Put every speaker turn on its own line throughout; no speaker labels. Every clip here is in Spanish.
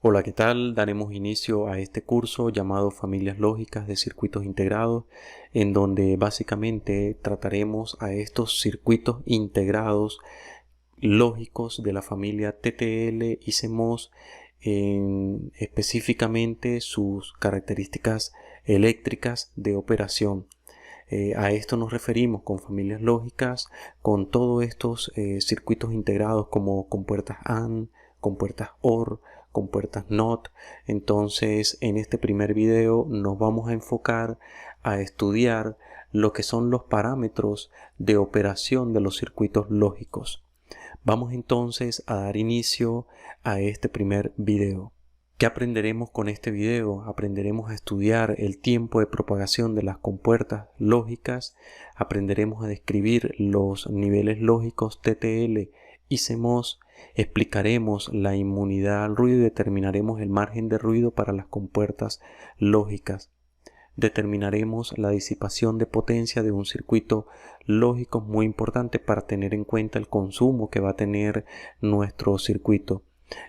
Hola, ¿qué tal? Daremos inicio a este curso llamado Familias Lógicas de Circuitos Integrados, en donde básicamente trataremos a estos circuitos integrados lógicos de la familia TTL y CMOS, específicamente sus características eléctricas de operación. A esto nos referimos con familias lógicas, con todos estos circuitos integrados como compuertas AND, compuertas OR, compuertas NOT. Entonces, en este primer video nos vamos a enfocar a estudiar lo que son los parámetros de operación de los circuitos lógicos. Vamos entonces a dar inicio a este primer video. ¿Qué aprenderemos con este video? Aprenderemos a estudiar el tiempo de propagación de las compuertas lógicas, aprenderemos a describir los niveles lógicos TTL y CMOS, explicaremos la inmunidad al ruido y determinaremos el margen de ruido para las compuertas lógicas. Determinaremos la disipación de potencia de un circuito lógico muy importante para tener en cuenta el consumo que va a tener nuestro circuito.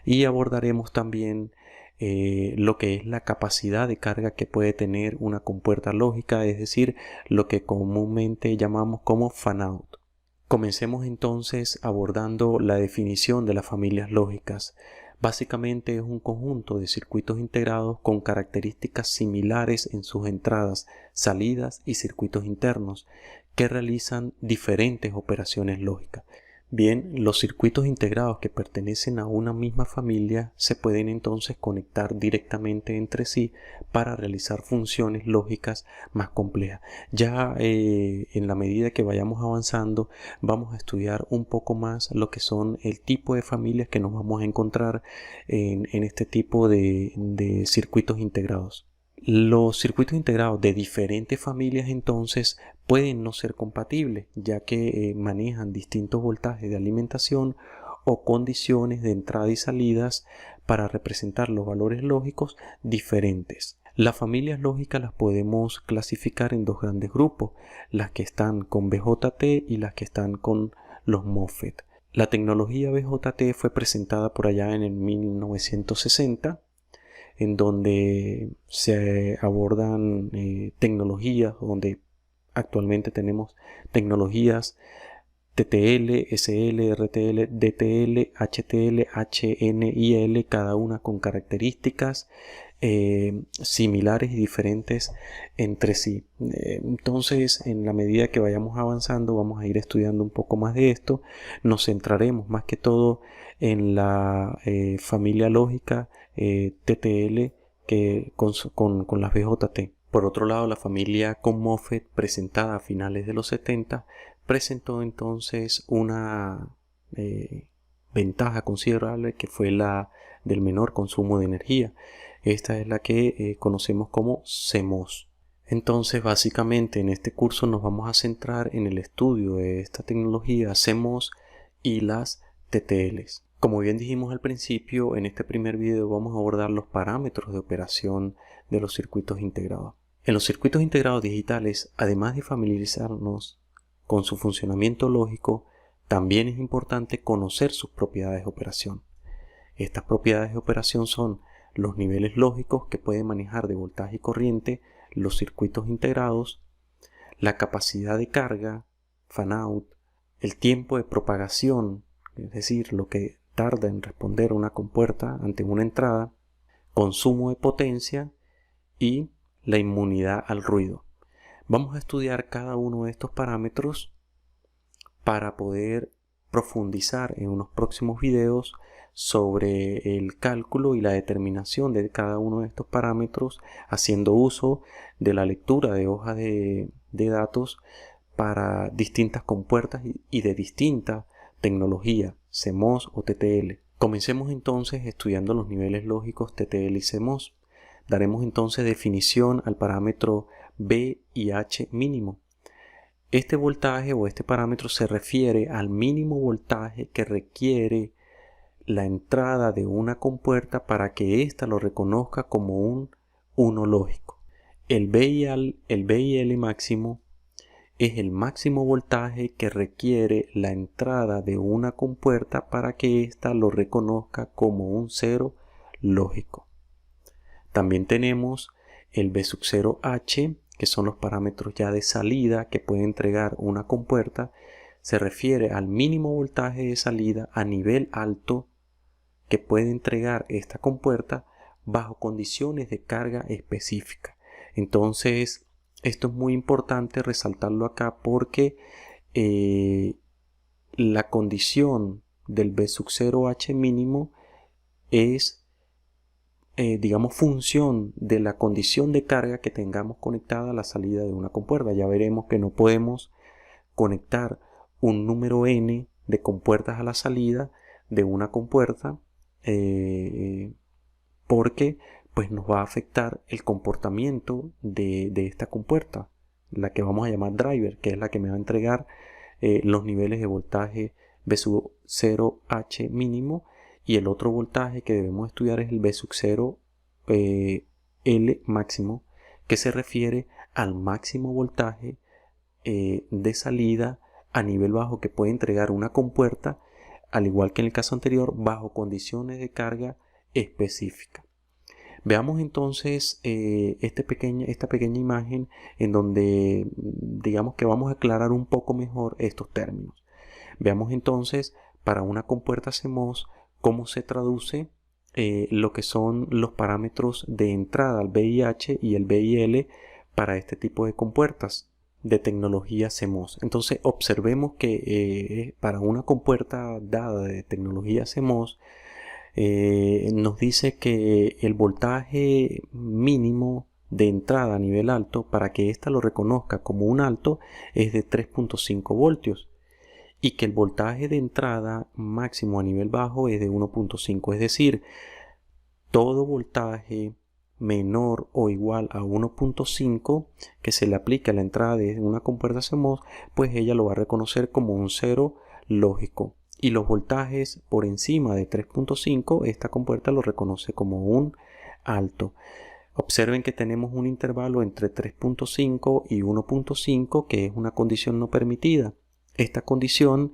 Y abordaremos también lo que es la capacidad de carga que puede tener una compuerta lógica, es decir, lo que comúnmente llamamos como fan-out. Comencemos entonces abordando la definición de las familias lógicas. Básicamente es un conjunto de circuitos integrados con características similares en sus entradas, salidas y circuitos internos que realizan diferentes operaciones lógicas. Bien, los circuitos integrados que pertenecen a una misma familia se pueden entonces conectar directamente entre sí para realizar funciones lógicas más complejas. Ya en la medida que vayamos avanzando, vamos a estudiar un poco más lo que son el tipo de familias que nos vamos a encontrar en este tipo de circuitos integrados. Los circuitos integrados de diferentes familias entonces pueden no ser compatibles, ya que manejan distintos voltajes de alimentación o condiciones de entrada y salidas para representar los valores lógicos diferentes. Las familias lógicas las podemos clasificar en dos grandes grupos, las que están con BJT y las que están con los MOSFET. La tecnología BJT fue presentada por allá en el 1960, en donde se abordan tecnologías, donde actualmente tenemos tecnologías TTL, SL, RTL, DTL, HTL, HNIL, cada una con características similares y diferentes entre sí. Entonces, en la medida que vayamos avanzando, vamos a ir estudiando un poco más de esto. Nos centraremos más que todo en la familia lógica TTL con las BJT. Por otro lado, la familia con MOSFET, presentada a finales de los 70, presentó entonces una ventaja considerable, que fue la del menor consumo de energía. Esta es la que conocemos como CMOS. Entonces, básicamente en este curso nos vamos a centrar en el estudio de esta tecnología CMOS y las TTLs. Como bien dijimos al principio, en este primer video vamos a abordar los parámetros de operación de los circuitos integrados. En los circuitos integrados digitales, además de familiarizarnos con su funcionamiento lógico, también es importante conocer sus propiedades de operación. Estas propiedades de operación son los niveles lógicos que puede manejar de voltaje y corriente los circuitos integrados, la capacidad de carga, fan-out, el tiempo de propagación, es decir, lo que tarda en responder una compuerta ante una entrada, consumo de potencia y la inmunidad al ruido. Vamos a estudiar cada uno de estos parámetros para poder profundizar en unos próximos videos sobre el cálculo y la determinación de cada uno de estos parámetros, haciendo uso de la lectura de hojas de datos para distintas compuertas y de distinta tecnología, CMOS o TTL. Comencemos entonces estudiando los niveles lógicos TTL y CMOS. Daremos entonces definición al parámetro B y H mínimo. Este voltaje o este parámetro se refiere al mínimo voltaje que requiere la entrada de una compuerta para que ésta lo reconozca como un 1 lógico. El B y L máximo es el máximo voltaje que requiere la entrada de una compuerta para que ésta lo reconozca como un 0 lógico. También tenemos el B sub 0H, que son los parámetros ya de salida que puede entregar una compuerta. Se refiere al mínimo voltaje de salida a nivel alto que puede entregar esta compuerta bajo condiciones de carga específica. Entonces, esto es muy importante resaltarlo acá porque la condición del B sub 0H mínimo es digamos, función de la condición de carga que tengamos conectada a la salida de una compuerta. Ya veremos que no podemos conectar un número n de compuertas a la salida de una compuerta porque pues nos va a afectar el comportamiento de esta compuerta, la que vamos a llamar driver, que es la que me va a entregar los niveles de voltaje B sub 0H mínimo, y el otro voltaje que debemos estudiar es el B sub 0 L máximo, que se refiere al máximo voltaje de salida a nivel bajo que puede entregar una compuerta, al igual que en el caso anterior, bajo condiciones de carga específica. Veamos entonces esta pequeña imagen en donde digamos que vamos a aclarar un poco mejor estos términos. Veamos entonces para una compuerta CMOS cómo se traduce lo que son los parámetros de entrada al VIH y el VIL para este tipo de compuertas de tecnología CMOS. Entonces observemos que para una compuerta dada de tecnología CMOS nos dice que el voltaje mínimo de entrada a nivel alto, para que ésta lo reconozca como un alto, es de 3.5 voltios. Y que el voltaje de entrada máximo a nivel bajo es de 1.5, es decir, todo voltaje menor o igual a 1.5 que se le aplique a la entrada de una compuerta CMOS, pues ella lo va a reconocer como un cero lógico. Y los voltajes por encima de 3.5, esta compuerta lo reconoce como un alto. Observen que tenemos un intervalo entre 3.5 y 1.5, que es una condición no permitida. Esta condición,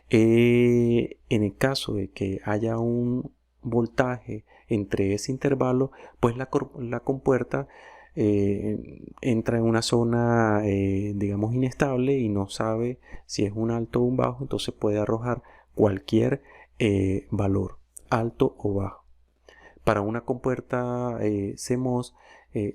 en el caso de que haya un voltaje entre ese intervalo, pues la compuerta entra en una zona, digamos, inestable y no sabe si es un alto o un bajo, entonces puede arrojar cualquier valor, alto o bajo. Para una compuerta CMOS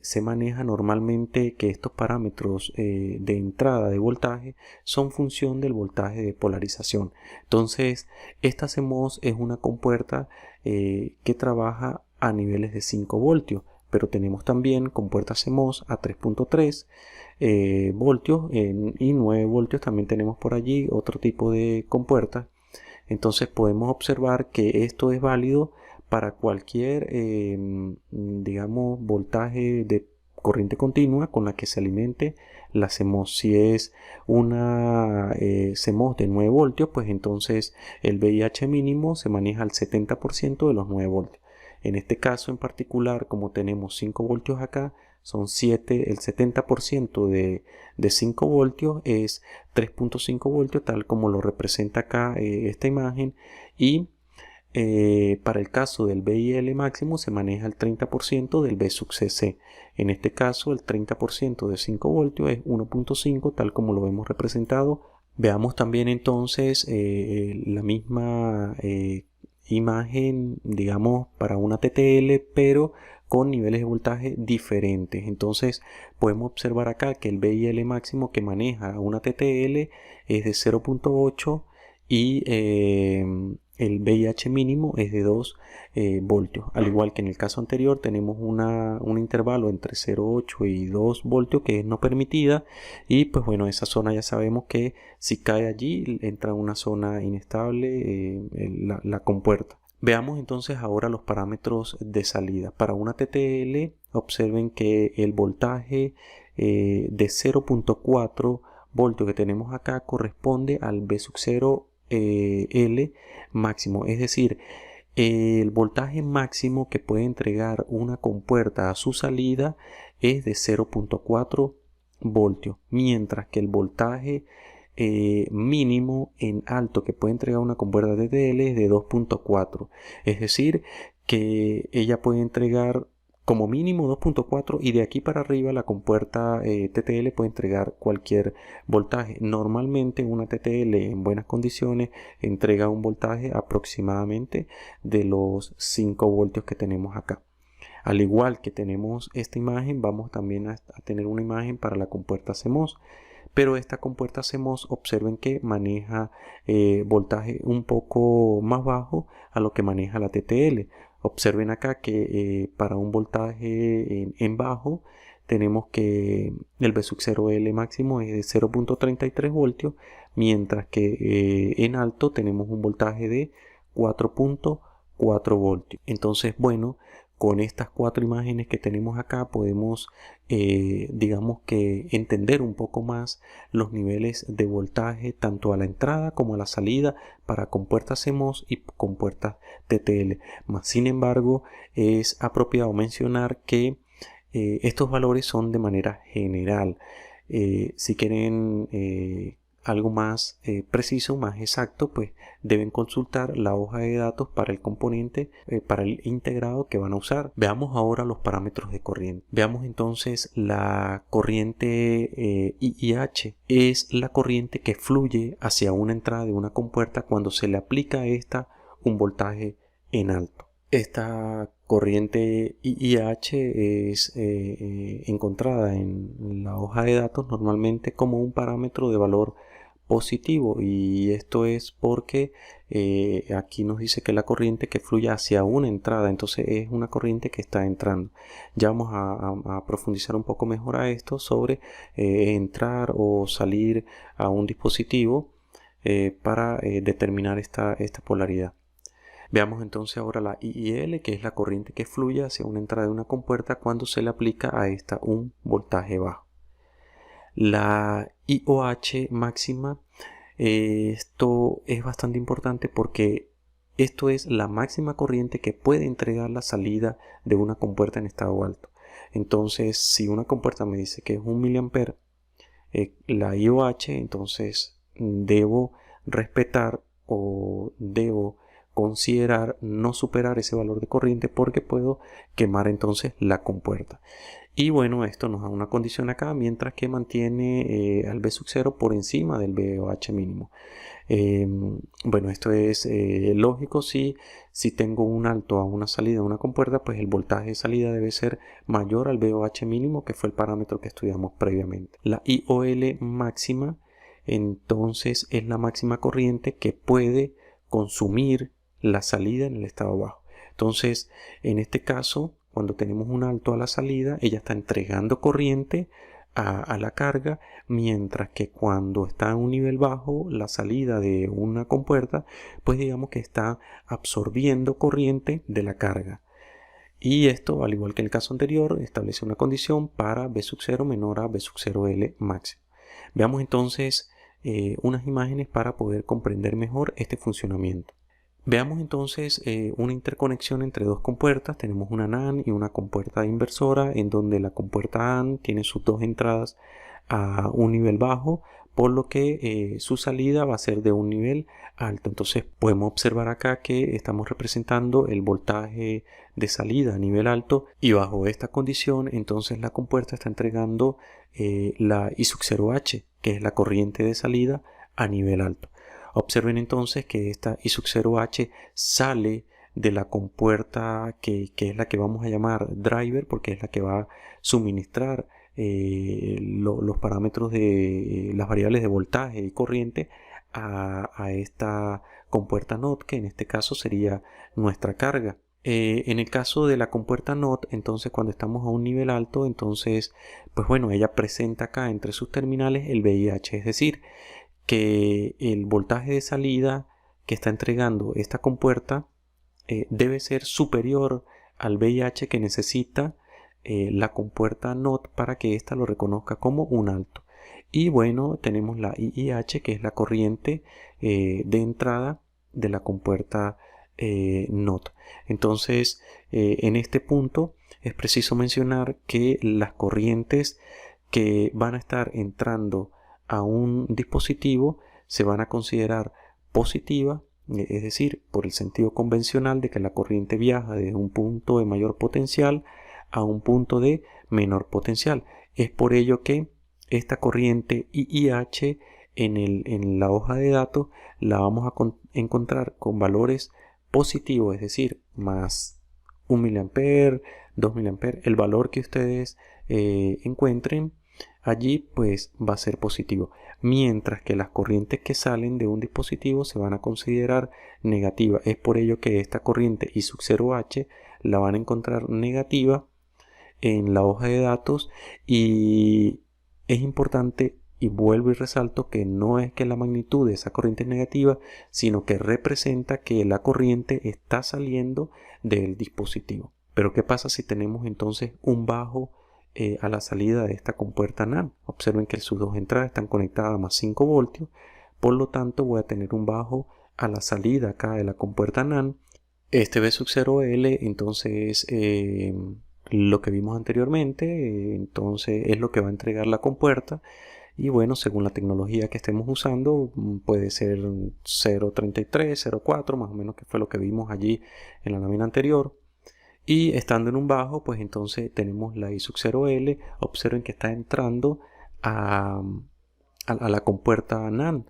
se maneja normalmente que estos parámetros de entrada de voltaje son función del voltaje de polarización. Entonces, esta CMOS es una compuerta que trabaja a niveles de 5 voltios, pero tenemos también compuertas CMOS a 3.3 voltios y 9 voltios. También tenemos por allí otro tipo de compuertas. Entonces podemos observar que esto es válido para cualquier, digamos, voltaje de corriente continua con la que se alimente la CMOS. Si es una CMOS de 9 voltios, pues entonces el VIH mínimo se maneja al 70% de los 9 voltios. En este caso en particular, como tenemos 5 voltios acá, son 7, el 70% de 5 voltios es 3.5 voltios, tal como lo representa acá esta imagen. Y para el caso del VIL máximo se maneja el 30% del B sub CC. En este caso el 30% de 5 voltios es 1.5, tal como lo vemos representado. Veamos también entonces la misma imagen, digamos, para una TTL, pero con niveles de voltaje diferentes. Entonces podemos observar acá que el VIL máximo que maneja una TTL es de 0.8 y el VIH mínimo es de 2 voltios. Al igual que en el caso anterior tenemos un intervalo entre 0.8 y 2 voltios que es no permitida, y pues bueno, esa zona ya sabemos que si cae allí entra en una zona inestable la compuerta. Veamos entonces ahora los parámetros de salida. Para una TTL observen que el voltaje de 0.4 voltios que tenemos acá corresponde al B sub 0 L máximo, es decir, el voltaje máximo que puede entregar una compuerta a su salida es de 0.4 voltios, mientras que el voltaje mínimo en alto que puede entregar una compuerta TTL es de 2.4. Es decir, que ella puede entregar como mínimo 2.4 y de aquí para arriba la compuerta TTL puede entregar cualquier voltaje. Normalmente una TTL en buenas condiciones entrega un voltaje aproximadamente de los 5 voltios que tenemos acá. Al igual que tenemos esta imagen, vamos también a tener una imagen para la compuerta CMOS. Pero esta compuerta CMOS, observen que maneja voltaje un poco más bajo a lo que maneja la TTL. Observen acá que para un voltaje en bajo tenemos que el V sub 0L máximo es de 0.33 voltios, mientras que en alto tenemos un voltaje de 4.4 voltios. Entonces, bueno, con estas 4 imágenes que tenemos acá podemos, digamos que entender un poco más los niveles de voltaje tanto a la entrada como a la salida para compuertas CMOS y compuertas TTL. Sin embargo, es apropiado mencionar que estos valores son de manera general. Si quieren algo más preciso, más exacto, pues deben consultar la hoja de datos para el componente, para el integrado que van a usar. Veamos ahora los parámetros de corriente. Veamos entonces la corriente IIH. Es la corriente que fluye hacia una entrada de una compuerta cuando se le aplica a esta un voltaje en alto. Esta corriente IIH es encontrada en la hoja de datos normalmente como un parámetro de valor positivo, y esto es porque aquí nos dice que la corriente que fluye hacia una entrada, entonces es una corriente que está entrando. Ya vamos a profundizar un poco mejor a esto sobre entrar o salir a un dispositivo para determinar esta polaridad. Veamos entonces ahora la IIL, que es la corriente que fluye hacia una entrada de una compuerta cuando se le aplica a esta un voltaje bajo. La IOH máxima, esto es bastante importante porque esto es la máxima corriente que puede entregar la salida de una compuerta en estado alto. Entonces, si una compuerta me dice que es 1 mA, la IOH, entonces debo respetar o debo considerar no superar ese valor de corriente porque puedo quemar entonces la compuerta. Y bueno, esto nos da una condición acá, mientras que mantiene al V sub 0 por encima del VOH mínimo. Bueno, esto es lógico. Si tengo un alto a una salida de una compuerta, pues el voltaje de salida debe ser mayor al VOH mínimo, que fue el parámetro que estudiamos previamente. La IOL máxima, entonces, es la máxima corriente que puede consumir la salida en el estado bajo. Entonces, en este caso, cuando tenemos un alto a la salida, ella está entregando corriente a la carga, mientras que cuando está en un nivel bajo, la salida de una compuerta, pues digamos que está absorbiendo corriente de la carga. Y esto, al igual que en el caso anterior, establece una condición para V sub 0 menor a V sub 0L máximo. Veamos entonces unas imágenes para poder comprender mejor este funcionamiento. Veamos entonces una interconexión entre dos compuertas. Tenemos una NAND y una compuerta inversora, en donde la compuerta AND tiene sus dos entradas a un nivel bajo, por lo que su salida va a ser de un nivel alto. Entonces podemos observar acá que estamos representando el voltaje de salida a nivel alto, y bajo esta condición entonces la compuerta está entregando la I sub 0H, que es la corriente de salida a nivel alto. Observen entonces que esta I sub 0H sale de la compuerta que es la que vamos a llamar driver, porque es la que va a suministrar los parámetros de las variables de voltaje y corriente a esta compuerta NOT, que en este caso sería nuestra carga. En el caso de la compuerta NOT, entonces cuando estamos a un nivel alto, entonces pues bueno, ella presenta acá entre sus terminales el VIH, es decir, que el voltaje de salida que está entregando esta compuerta debe ser superior al VIH que necesita la compuerta NOT para que ésta lo reconozca como un alto. Y bueno, tenemos la IIH, que es la corriente de entrada de la compuerta NOT. Entonces, en este punto es preciso mencionar que las corrientes que van a estar entrando a un dispositivo se van a considerar positiva es decir, por el sentido convencional de que la corriente viaja desde un punto de mayor potencial a un punto de menor potencial. Es por ello que esta corriente IIH en la hoja de datos la vamos a encontrar con valores positivos, es decir, más 1 mA, 2 mA, el valor que ustedes encuentren allí pues va a ser positivo, mientras que las corrientes que salen de un dispositivo se van a considerar negativas. Es por ello que esta corriente I sub 0H la van a encontrar negativa en la hoja de datos, y es importante, y vuelvo y resalto, que no es que la magnitud de esa corriente es negativa, sino que representa que la corriente está saliendo del dispositivo. Pero ¿qué pasa si tenemos entonces un bajo a la salida de esta compuerta NAND? Observen que sus dos entradas están conectadas a más 5 voltios, por lo tanto voy a tener un bajo a la salida acá de la compuerta NAND. Este B sub 0L entonces lo que vimos anteriormente, entonces es lo que va a entregar la compuerta, y bueno, según la tecnología que estemos usando, puede ser 0.33, 0.4, más o menos, que fue lo que vimos allí en la lámina anterior. Y estando en un bajo, pues entonces tenemos la I sub 0L. Observen que está entrando a la compuerta NAND.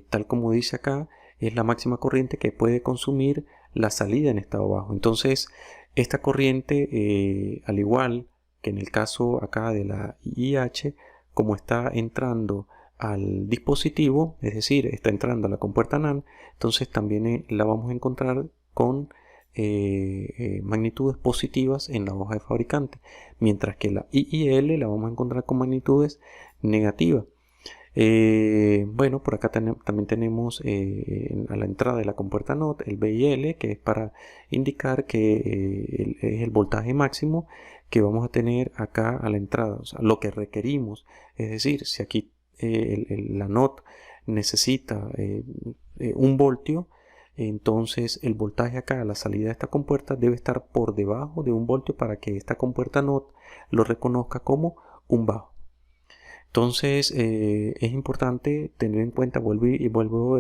Tal como dice acá, es la máxima corriente que puede consumir la salida en estado bajo. Entonces, esta corriente, al igual que en el caso acá de la IIH, como está entrando al dispositivo, es decir, está entrando a la compuerta NAND, entonces también la vamos a encontrar con magnitudes positivas en la hoja de fabricante, mientras que la IIL la vamos a encontrar con magnitudes negativas. Bueno, por acá también tenemos a la entrada de la compuerta NOT el B y L, que es para indicar que es el voltaje máximo que vamos a tener acá a la entrada, o sea, lo que requerimos. Es decir, si aquí la NOT necesita 1 voltio, entonces el voltaje acá a la salida de esta compuerta debe estar por debajo de 1 voltio para que esta compuerta NOT lo reconozca como un bajo. Entonces es importante tener en cuenta,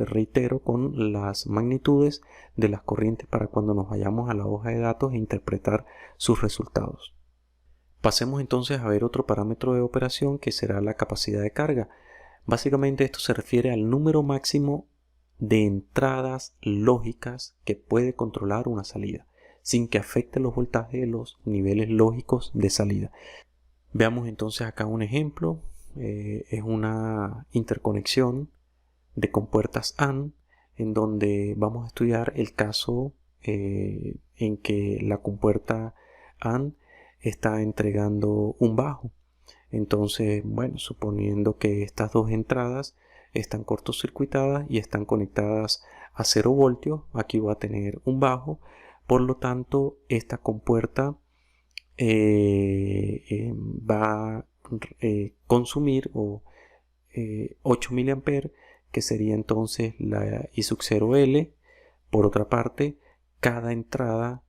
reitero, con las magnitudes de las corrientes para cuando nos vayamos a la hoja de datos e interpretar sus resultados. Pasemos entonces a ver otro parámetro de operación, que será la capacidad de carga. Básicamente esto se refiere al número máximo de entradas lógicas que puede controlar una salida, sin que afecte los voltajes de los niveles lógicos de salida. Veamos entonces acá un ejemplo. Es una interconexión de compuertas AND, en donde vamos a estudiar el caso en que la compuerta AND está entregando un bajo. Entonces, bueno, suponiendo que estas dos entradas están cortocircuitadas y están conectadas a 0 voltios, aquí va a tener un bajo. Por lo tanto, esta compuerta va a consumir 8 mA, que sería entonces la I sub 0L. Por otra parte, cada entrada,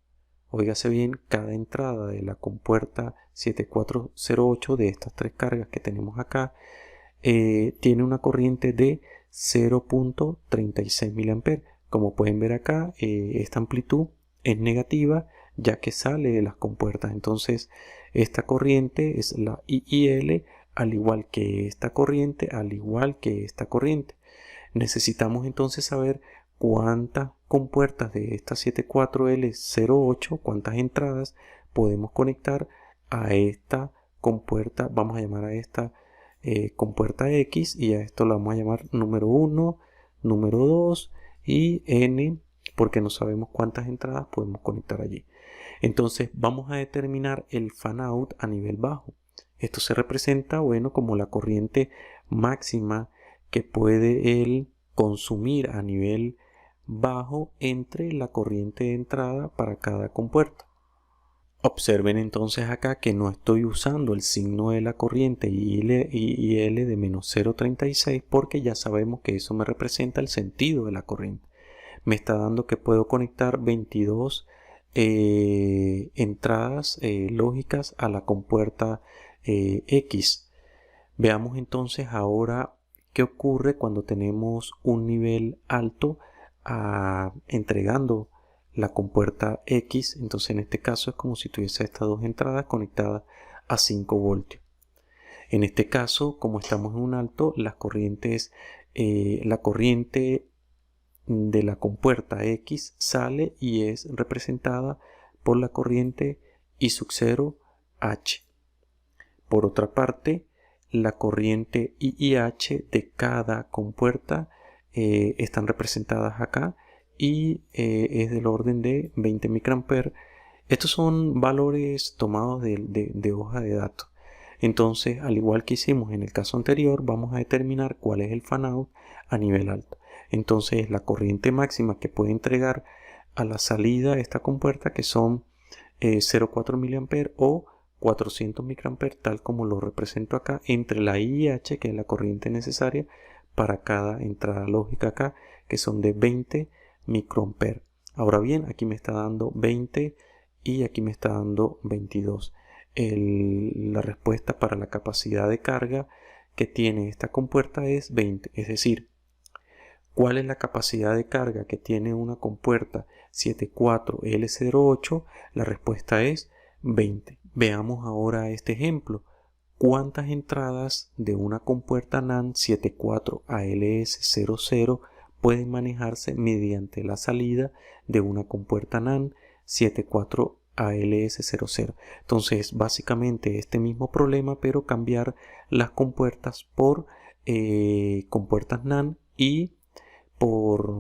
óigase bien, cada entrada de la compuerta 7408 de estas tres cargas que tenemos acá tiene una corriente de 0.36 mA. Como pueden ver acá, esta amplitud es negativa, ya que sale de las compuertas. Entonces esta corriente es la IIL, al igual que esta corriente, al igual que esta corriente. Necesitamos entonces saber cuántas compuertas de esta 74L08, cuántas entradas podemos conectar a esta compuerta. Vamos a llamar a esta compuerta X, y a esto la vamos a llamar número 1, número 2 y N, porque no sabemos cuántas entradas podemos conectar allí. Entonces vamos a determinar el fan out a nivel bajo. Esto se representa, bueno, como la corriente máxima que puede él consumir a nivel bajo entre la corriente de entrada para cada compuerta. Observen entonces acá que no estoy usando el signo de la corriente IL de menos 0.36, porque ya sabemos que eso me representa el sentido de la corriente. Me está dando que puedo conectar 22 entradas lógicas a la compuerta X. Veamos entonces ahora qué ocurre cuando tenemos un nivel alto entregando la compuerta X. Entonces en este caso es como si tuviese estas dos entradas conectadas a 5 voltios. En este caso, como estamos en un alto, las corrientes, la corriente de la compuerta X sale y es representada por la corriente I sub 0 H. Por otra parte, la corriente I y H de cada compuerta están representadas acá y es del orden de 20 microamperes. Estos son valores tomados de hoja de datos. Entonces, al igual que hicimos en el caso anterior, vamos a determinar cuál es el fan-out a nivel alto. Entonces, la corriente máxima que puede entregar a la salida esta compuerta, que son 0,4 mA o 400 microamperes, tal como lo represento acá, entre la I y H, que es la corriente necesaria para cada entrada lógica acá, que son de 20 microamperes. Ahora bien, aquí me está dando 20 y aquí me está dando 22. La respuesta para la capacidad de carga que tiene esta compuerta es 20. Es decir, ¿cuál es la capacidad de carga que tiene una compuerta 74L08? La respuesta es 20. Veamos ahora este ejemplo. ¿Cuántas entradas de una compuerta NAND 74ALS00 pueden manejarse mediante la salida de una compuerta NAND 74ALS00? Entonces, básicamente este mismo problema, pero cambiar las compuertas por compuertas NAND y por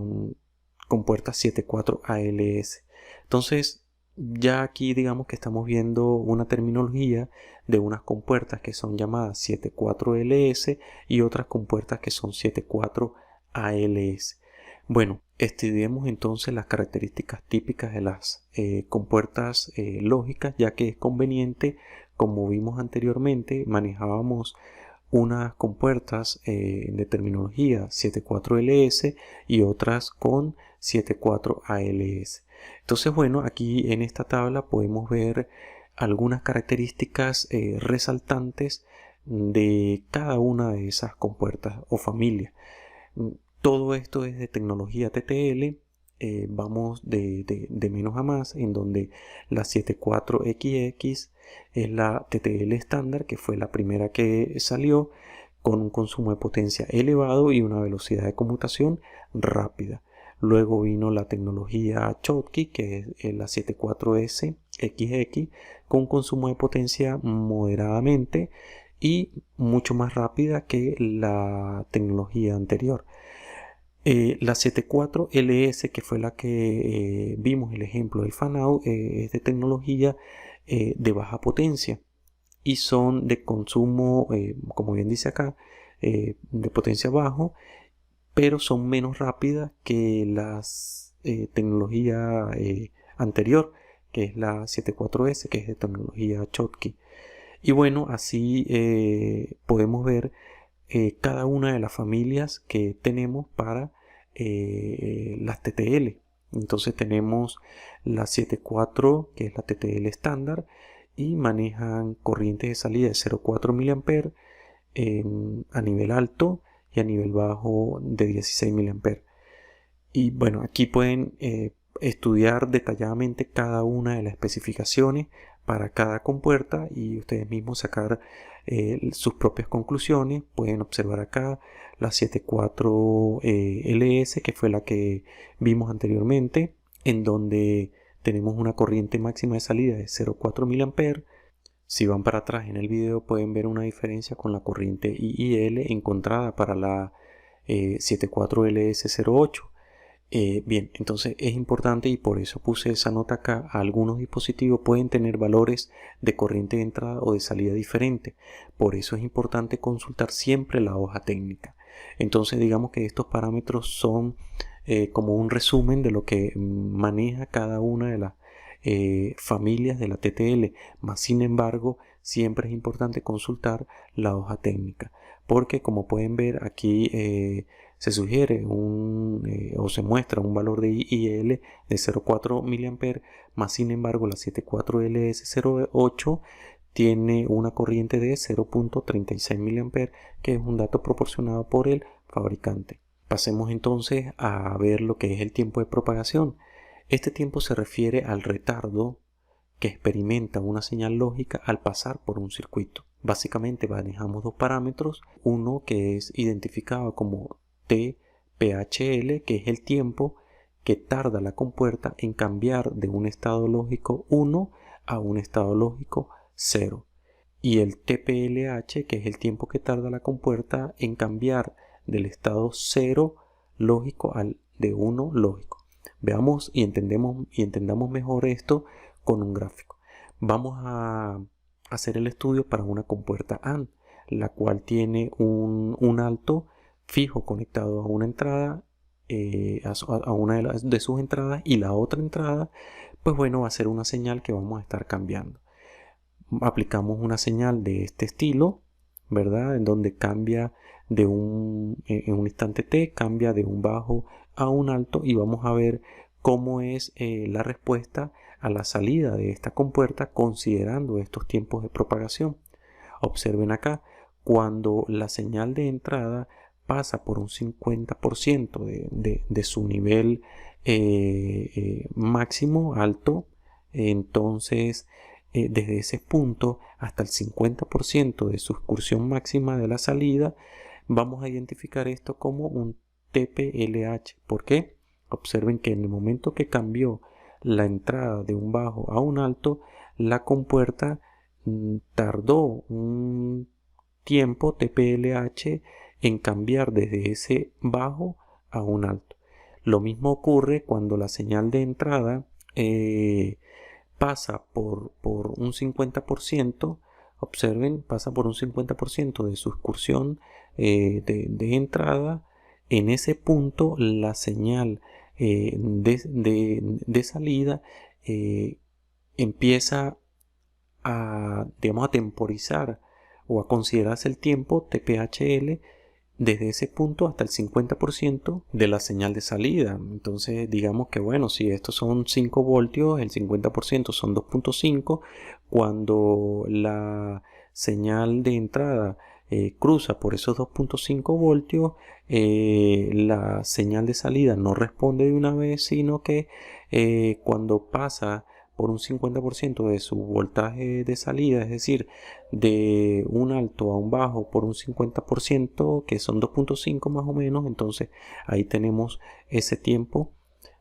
compuertas 74ALS. Entonces, ya aquí digamos que estamos viendo una terminología de unas compuertas que son llamadas 74LS y otras compuertas que son 74ALS. Bueno, estudiemos entonces las características típicas de las compuertas lógicas, ya que es conveniente, como vimos anteriormente, manejábamos unas compuertas de terminología 74LS y otras con 74ALS. Entonces, bueno, aquí en esta tabla podemos ver algunas características resaltantes de cada una de esas compuertas o familias. Todo esto es de tecnología TTL. Vamos de menos a más, en donde la 74XX es la TTL estándar, que fue la primera que salió, con un consumo de potencia elevado y una velocidad de conmutación rápida. Luego vino la tecnología Schottky, que es la 74S XX, con un consumo de potencia moderadamente y mucho más rápida que la tecnología anterior. La 74LS, que fue la que vimos el ejemplo del fan-out, es de tecnología de baja potencia y son de consumo, como bien dice acá, de potencia bajo, pero son menos rápidas que las tecnología anterior, que es la 74S, que es de tecnología Schottky. Y bueno, así podemos ver cada una de las familias que tenemos para las TTL. Entonces tenemos la 74, que es la TTL estándar, y manejan corrientes de salida de 0,4 mA a nivel alto y a nivel bajo de 16 mA. Y bueno, aquí pueden estudiar detalladamente cada una de las especificaciones para cada compuerta y ustedes mismos sacar sus propias conclusiones. Pueden observar acá la 74LS, que fue la que vimos anteriormente, en donde tenemos una corriente máxima de salida de 0,4 mA. Si van para atrás en el video pueden ver una diferencia con la corriente IIL encontrada para la 74LS08. Bien, entonces es importante, y por eso puse esa nota acá, algunos dispositivos pueden tener valores de corriente de entrada o de salida diferente. Por eso es importante consultar siempre la hoja técnica. Entonces digamos que estos parámetros son como un resumen de lo que maneja cada una de las familias de la TTL. Más sin embargo, siempre es importante consultar la hoja técnica, porque como pueden ver aquí se sugiere o se muestra un valor de IL de 0,4 mA, más sin embargo la 74LS08 tiene una corriente de 0,36 mA, que es un dato proporcionado por el fabricante. Pasemos entonces a ver lo que es el tiempo de propagación. Este tiempo se refiere al retardo que experimenta una señal lógica al pasar por un circuito. Básicamente manejamos dos parámetros, uno que es identificado como TPHL, que es el tiempo que tarda la compuerta en cambiar de un estado lógico 1 a un estado lógico 0. Y el TPLH, que es el tiempo que tarda la compuerta en cambiar del estado 0 lógico al de 1 lógico. Veamos y entendamos mejor esto con un gráfico. Vamos a hacer el estudio para una compuerta AND, la cual tiene un alto fijo conectado a una entrada, a una de sus entradas, y la otra entrada, pues bueno, va a ser una señal que vamos a estar cambiando. Aplicamos una señal de este estilo, ¿verdad? En donde cambia en un instante t, cambia de un bajo a un alto, y vamos a ver cómo es la respuesta a la salida de esta compuerta considerando estos tiempos de propagación. Observen acá, cuando la señal de entrada pasa por un 50% de su nivel máximo alto, entonces desde ese punto hasta el 50% de su excursión máxima de la salida, vamos a identificar esto como un TPLH. ¿Por qué? Observen que en el momento que cambió la entrada de un bajo a un alto, la compuerta tardó un tiempo TPLH en cambiar desde ese bajo a un alto. Lo mismo ocurre cuando la señal de entrada pasa por un 50%, observen, pasa por un 50% de su excursión de entrada. En ese punto la señal de salida empieza a, digamos, a temporizar o a considerarse el tiempo TPHL desde ese punto hasta el 50% de la señal de salida. Entonces digamos que bueno, si estos son 5 voltios, el 50% son 2.5. Cuando la señal de entrada cruza por esos 2.5 voltios, la señal de salida no responde de una vez, sino que cuando pasa por un 50% de su voltaje de salida, es decir, de un alto a un bajo por un 50%, que son 2.5 más o menos, entonces ahí tenemos ese tiempo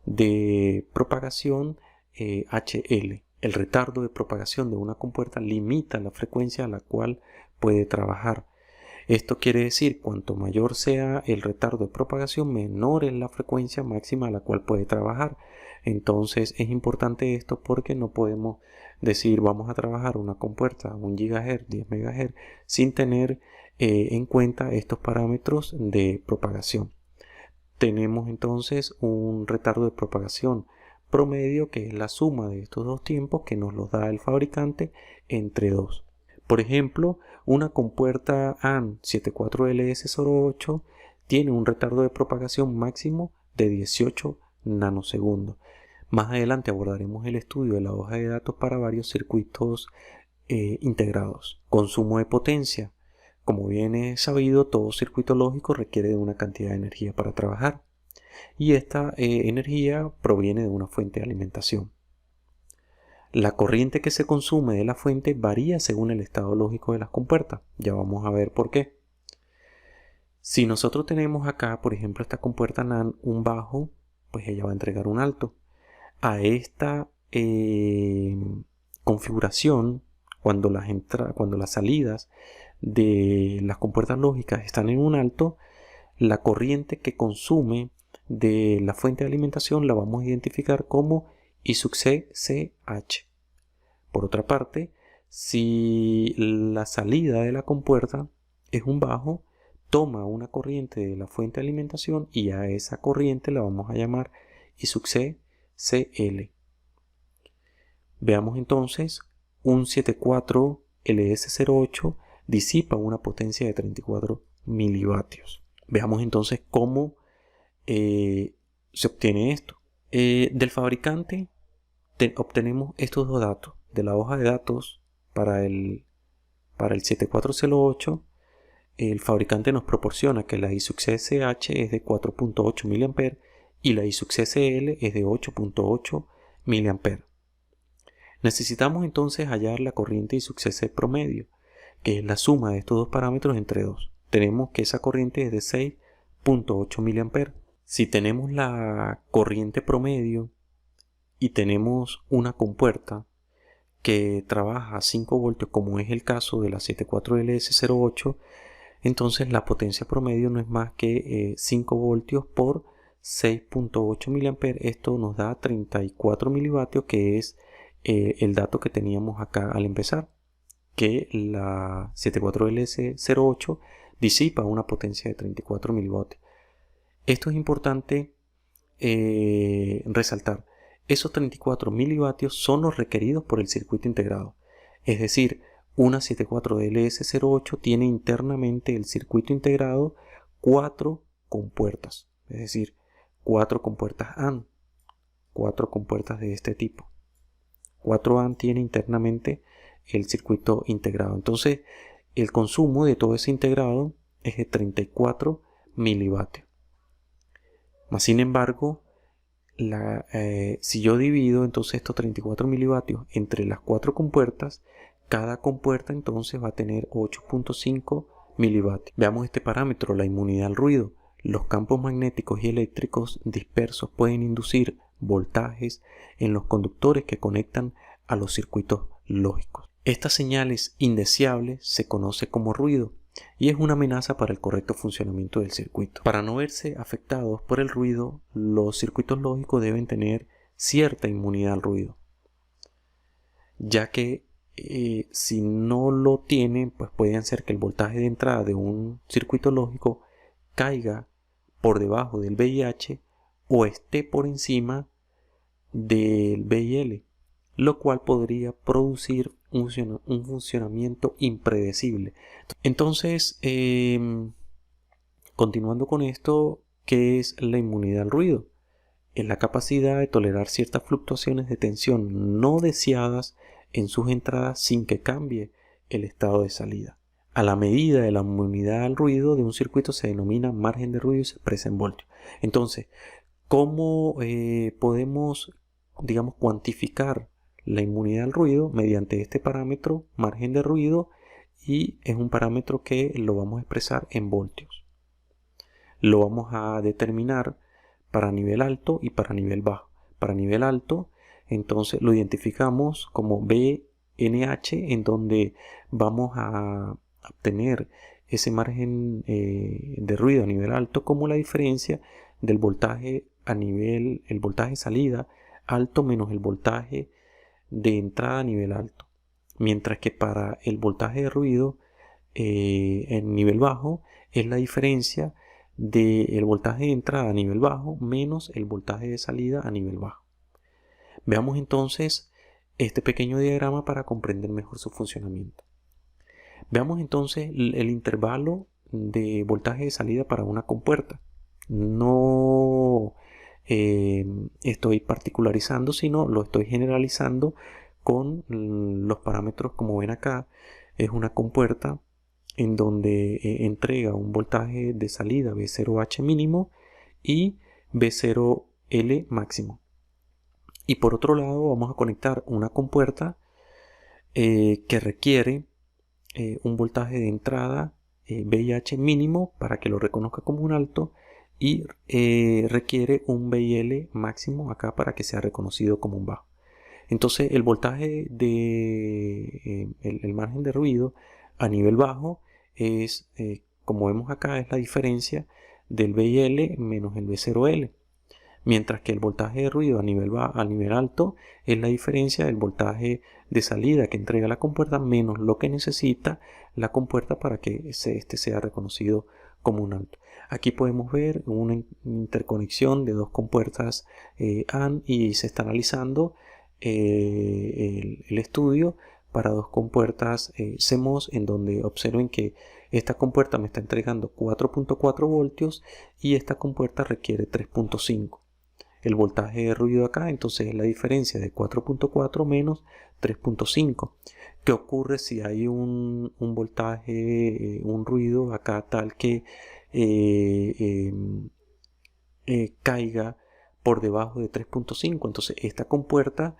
de propagación HL. El retardo de propagación de una compuerta limita la frecuencia a la cual puede trabajar. Esto quiere decir, cuanto mayor sea el retardo de propagación, menor es la frecuencia máxima a la cual puede trabajar. Entonces es importante esto porque no podemos decir vamos a trabajar una compuerta 1 GHz, 10 MHz sin tener en cuenta estos parámetros de propagación. Tenemos entonces un retardo de propagación promedio, que es la suma de estos dos tiempos que nos los da el fabricante entre 2. Por ejemplo, una compuerta AND 74LS08 tiene un retardo de propagación máximo de 18 nanosegundos. Más adelante abordaremos el estudio de la hoja de datos para varios circuitos integrados. Consumo de potencia. Como bien es sabido, todo circuito lógico requiere de una cantidad de energía para trabajar, y esta energía proviene de una fuente de alimentación. La corriente que se consume de la fuente varía según el estado lógico de las compuertas. Ya vamos a ver por qué. Si nosotros tenemos acá, por ejemplo, esta compuerta NAND, un bajo, pues ella va a entregar un alto. A esta configuración, cuando las salidas de las compuertas lógicas están en un alto, la corriente que consume de la fuente de alimentación la vamos a identificar como I sub C, CH. Por otra parte, si la salida de la compuerta es un bajo, toma una corriente de la fuente de alimentación y a esa corriente la vamos a llamar I sub C, CL. Veamos entonces, un 74LS08 disipa una potencia de 34 milivatios. Veamos entonces cómo se obtiene esto. Del fabricante obtenemos estos dos datos. De la hoja de datos para el 7408 el fabricante nos proporciona que la I-SH es de 4.8 mA y la I-SL es de 8.8 mA. Necesitamos entonces hallar la corriente I-C promedio, que es la suma de estos dos parámetros entre 2. Tenemos que esa corriente es de 6.8 mA. Si tenemos la corriente promedio y tenemos una compuerta que trabaja a 5 voltios, como es el caso de la 74LS08, entonces la potencia promedio no es más que 5 voltios por 6.8 mA. Esto nos da 34 milivatios, que es el dato que teníamos acá al empezar, que la 74LS08 disipa una potencia de 34 milivoltios. Esto es importante resaltar. Esos 34 milivatios son los requeridos por el circuito integrado. Es decir, una 74LS08 tiene internamente el circuito integrado 4 compuertas. Es decir, 4 compuertas AND. 4 compuertas de este tipo. 4 AND tiene internamente el circuito integrado. Entonces, el consumo de todo ese integrado es de 34 milivatios. Más sin embargo, si yo divido entonces estos 34 milivatios entre las 4 compuertas, cada compuerta entonces va a tener 8.5 milivatios. Veamos este parámetro, la inmunidad al ruido. Los campos magnéticos y eléctricos dispersos pueden inducir voltajes en los conductores que conectan a los circuitos lógicos. Estas señales indeseables se conoce como ruido y es una amenaza para el correcto funcionamiento del circuito. Para no verse afectados por el ruido, los circuitos lógicos deben tener cierta inmunidad al ruido, ya que si no lo tienen, pues puede hacer que el voltaje de entrada de un circuito lógico caiga por debajo del VIH o esté por encima del VIL, lo cual podría producir un funcionamiento impredecible. Entonces, continuando con esto, ¿qué es la inmunidad al ruido? Es la capacidad de tolerar ciertas fluctuaciones de tensión no deseadas en sus entradas sin que cambie el estado de salida. A la medida de la inmunidad al ruido de un circuito se denomina margen de ruido y se expresa en voltios. Entonces, ¿cómo podemos, digamos, cuantificar la inmunidad al ruido? Mediante este parámetro, margen de ruido, y es un parámetro que lo vamos a expresar en voltios. Lo vamos a determinar para nivel alto y para nivel bajo. Para nivel alto, entonces lo identificamos como BNH, en donde vamos a obtener ese margen de ruido a nivel alto como la diferencia del voltaje el voltaje salida alto menos el voltaje de entrada a nivel alto. Mientras que para el voltaje de ruido en nivel bajo es la diferencia del voltaje de entrada a nivel bajo menos el voltaje de salida a nivel bajo. Veamos entonces este pequeño diagrama para comprender mejor su funcionamiento. Veamos entonces el intervalo de voltaje de salida para una compuerta. No estoy particularizando, sino lo estoy generalizando con los parámetros. Como ven acá, es una compuerta en donde entrega un voltaje de salida V0H mínimo y V0L máximo. Y por otro lado vamos a conectar una compuerta que requiere un voltaje de entrada VIH mínimo para que lo reconozca como un alto y requiere un VIL máximo acá para que sea reconocido como un bajo. Entonces el voltaje el margen de ruido a nivel bajo es, como vemos acá, es la diferencia del VIL menos el V0L. Mientras que el voltaje de ruido a nivel alto es la diferencia del voltaje de salida que entrega la compuerta menos lo que necesita la compuerta para que este sea reconocido como un alto. Aquí podemos ver una interconexión de dos compuertas AND y se está analizando el estudio para dos compuertas CMOS, en donde observen que esta compuerta me está entregando 4.4 voltios y esta compuerta requiere 3.5. El voltaje de ruido acá entonces es la diferencia de 4.4 menos 3.5. ¿Qué ocurre si hay un voltaje, un ruido acá tal que caiga por debajo de 3.5? Entonces esta compuerta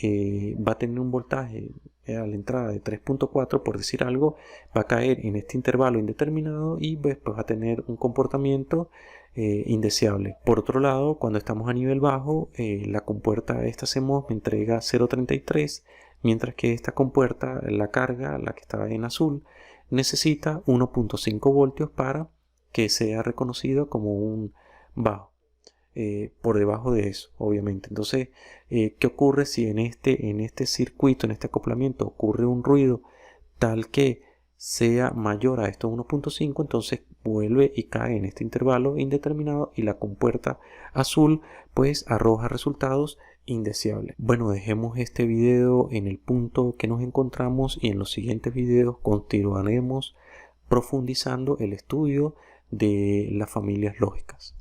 va a tener un voltaje a la entrada de 3.4, por decir algo, va a caer en este intervalo indeterminado y pues va a tener un comportamiento indeseable. Por otro lado, cuando estamos a nivel bajo, la compuerta esta CMOS me entrega 0.33, mientras que esta compuerta, la carga, la que está en azul, necesita 1.5 voltios para que sea reconocido como un bajo. Por debajo de eso, obviamente. Entonces, ¿qué ocurre si en este circuito, en este acoplamiento, ocurre un ruido tal que sea mayor a estos 1.5? Entonces vuelve y cae en este intervalo indeterminado y la compuerta azul pues arroja resultados indeseables. Bueno, dejemos este video en el punto que nos encontramos y en los siguientes videos continuaremos profundizando el estudio de las familias lógicas.